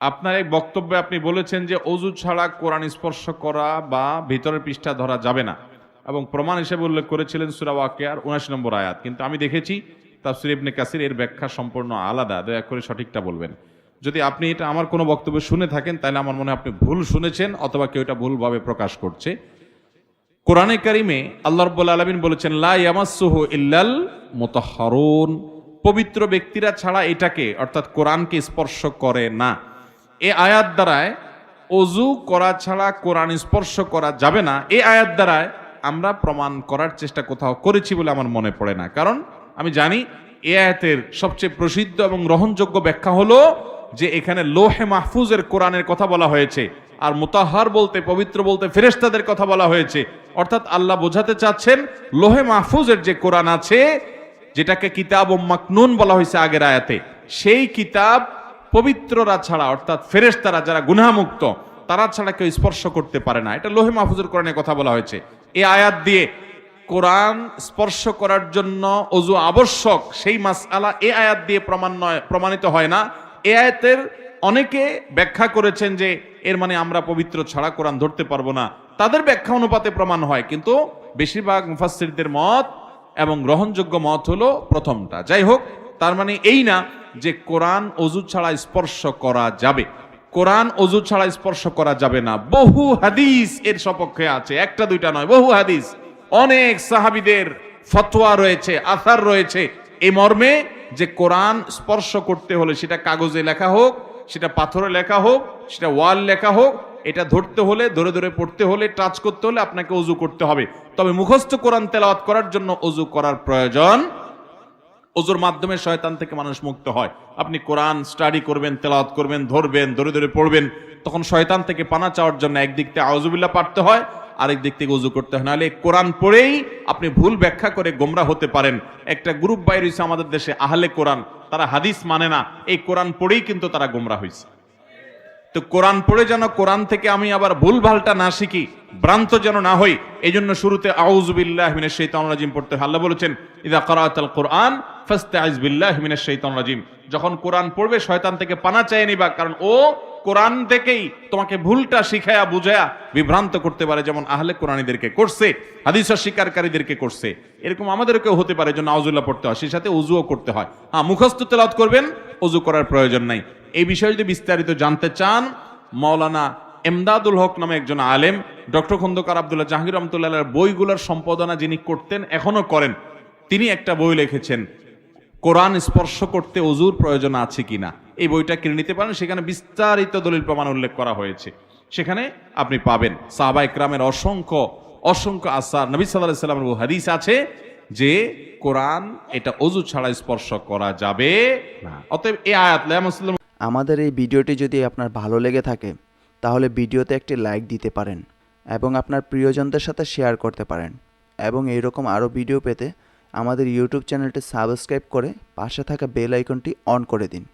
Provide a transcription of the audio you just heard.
আপনার এক বক্তব্যে আপনি বলেছেন যে অজু ছাড়া কোরআন স্পর্শ করা বা ভিতরের পৃষ্ঠা ধরা যাবে না, এবং প্রমাণ হিসেবে উল্লেখ করেছিলেন সূরা ওয়াকিয়ার ৭৯ নম্বর আয়াত। কিন্তু আমি দেখেছি তাফসীর ইবনে কাসির এর ব্যাখ্যা সম্পূর্ণ আলাদা। দয়া করে সঠিকটা বলবেন। যদি আপনি এটা আমার কোনো বক্তব্য শুনে থাকেন তাহলে আমার মনে হয় আপনি ভুল শুনেছেন, অথবা কেউ এটা ভুলভাবে প্রকাশ করছে। কোরআনে কারিমে আল্লাহ রাব্বুল আলামিন বলেছেন লা ইয়ামাসসুহু ইল্লাল মুতাহহারুন, পবিত্র ব্যক্তিরা ছাড়া এটাকে অর্থাৎ কোরআনকে স্পর্শ করে না। এই আয়াত দ্বারায় অজু করা ছাড়া কোরআন স্পর্শ করা যাবে না, এই আয়াত দ্বারায় আমরা প্রমাণ করার চেষ্টা কোথাও করেছি বলে আমার মনে পড়ে না। কারণ আমি জানি এই আয়াতের সবচেয়ে প্রসিদ্ধ এবং গ্রহণযোগ্য ব্যাখ্যা হলো যে এখানে লোহে মাহফুজের কোরআনের কথা বলা হয়েছে, আর মুতাহহার বলতে পবিত্র বলতে ফেরেশতাদের কথা বলা হয়েছে। অর্থাৎ আল্লাহ বোঝাতে চাচ্ছেন লোহে মাহফুজের যে কোরআন আছে, যেটাকে কিতাব মাকনুন বলা হয়েছে আগের আয়াতে, সেই কিতাব পবিত্ররা ছাড়া অর্থাৎ ফেরেশতারা যারা গুনাহমুক্ত তারা ছাড়া কেউ স্পর্শ করতে পারে না। এটা লোহে মাহফুজের কোরআনের কথা বলা হয়েছে। এই আয়াত দিয়ে কোরআন স্পর্শ করার জন্য ওযু আবশ্যক সেই মাসআলা এই আয়াত দিয়ে প্রমাণিত হয় না। এই আয়াতের অনেকে ব্যাখ্যা করেছেন যে এর মানে আমরা পবিত্র ছাড়া কোরআন ধরতে পারবো না, তাদের ব্যাখ্যা অনুপাতে প্রমাণ হয়। কিন্তু বেশিরভাগ মুফাসসিরদের মত এবং গ্রহণযোগ্য মত হলো প্রথমটা। যাই হোক, তার মানে এই না যে কোরআন ওযু ছাড়া স্পর্শ করা যাবে। কোরআন ওযু ছাড়া স্পর্শ করা যাবে না। বহু হাদিস এর সপক্ষে আছে, একটা দুইটা নয়, বহু হাদিস। অনেক সাহাবীদের ফতোয়া রয়েছে, আসার রয়েছে এই মর্মে যে কোরআন স্পর্শ করতে হলে সেটা কাগজে লেখা হোক, সেটা পাথরে লেখা হোক, সেটা ওয়াল লেখা হোক, এটা ধরতে হলে, ধরে ধরে পড়তে হলে, টাচ করতে হলে আপনাকে ওযু করতে হবে। তবে মুখস্থ কোরআন তেলাওয়াত করার জন্য ওযু করার প্রয়োজন। ওযুর মাধ্যমে শয়তান থেকে মানুষ মুক্ত হয়। আপনি কোরআন স্টাডি করবেন, তেলাওয়াত করবেন, ধরবেন, ধরে ধরে পড়বেন, তখন শয়তান থেকে পানা চাওয়ার জন্য একদিক থেকে আউযুবিল্লাহ পড়তে হয়, আরেক দিক থেকে ওযু করতে হয়। নাহলে কোরআন পড়েই আপনি ভুল ব্যাখ্যা করে গোমরা হতে পারেন। একটা গ্রুপ বাইর হইছে আমাদের দেশে, আহলে কোরআন, তারা হাদিস মানে না, এই কোরআন পড়েই কিন্তু তারা গোমরা হইছে। তো কোরআন পড়ে যেন কোরআন থেকে আমি আবার ভুলভালটা না শিখি, ভ্রান্ত যেন না হই, এই জন্য শুরুতে আউযু বিল্লাহি মিনাশ শাইতানির রাজিম পড়তে হয়। আল্লাহ বলেছেন ইযা ক্রাআতাল কোরআন ফাস্তাইজ বিল্লাহি মিনাশ শাইতানির রাজিম, যখন কোরআন পড়বে শয়তান থেকে পানা চেয়ে নিবা, কারণ ও কোরআন থেকেই তোমাকে ভুলটা শিখায়া বুঝায়া বিভ্রান্ত করতে পারে, যেমন আহলে কোরআনীদেরকে করছে, হাদিস স্বীকারকারীদেরকে করছে। এরকম আমাদেরকেও হতে পারে, জন্য আউযুবিল্লাহ পড়তে হয়, সেই সাথে ওযুও করতে হয়। হ্যাঁ, মুখস্থ তেলাওয়াত করবেন, ওযু করার প্রয়োজন নাই। এই বিষয়ে যদি বিস্তারিত জানতে চান, মাওলানা এমদাদুল হক নামে একজন আলেম, ডক্টর খন্দকার আব্দুল্লাহ জাহাঙ্গীর রহমতুল্লাহর বইগুলোর সম্পাদনা যিনি করতেন, এখনো করেন, তিনি একটা বই লিখেছেন কোরআন স্পর্শ করতে ওযুর প্রয়োজন আছে কিনা। এই বইটা কিনে নিতে পারেন, সেখানে বিস্তারিত দলিল প্রমাণ উল্লেখ করা হয়েছে। সেখানে আপনি পাবেন সাহাবা ইকরামের অসংখ্য অসংখ্য আসার, নবী সাল্লাল্লাহু আলাইহি ওয়াসাল্লামের হাদিস আছে যে কোরআন এটা ওযু ছাড়া স্পর্শ করা যাবে না। অতএব এই আয়াত লা মুসলিম। আমাদের এই ভিডিওটি যদি আপনার ভালো লেগে থাকে তাহলে ভিডিওতে একটি লাইক দিতে পারেন এবং আপনার প্রিয়জনদের সাথে শেয়ার করতে পারেন, এবং এইরকম আরও ভিডিও পেতে আমাদের ইউটিউব চ্যানেলটি সাবস্ক্রাইব করে পাশে থাকা বেল আইকনটি অন করে দিন।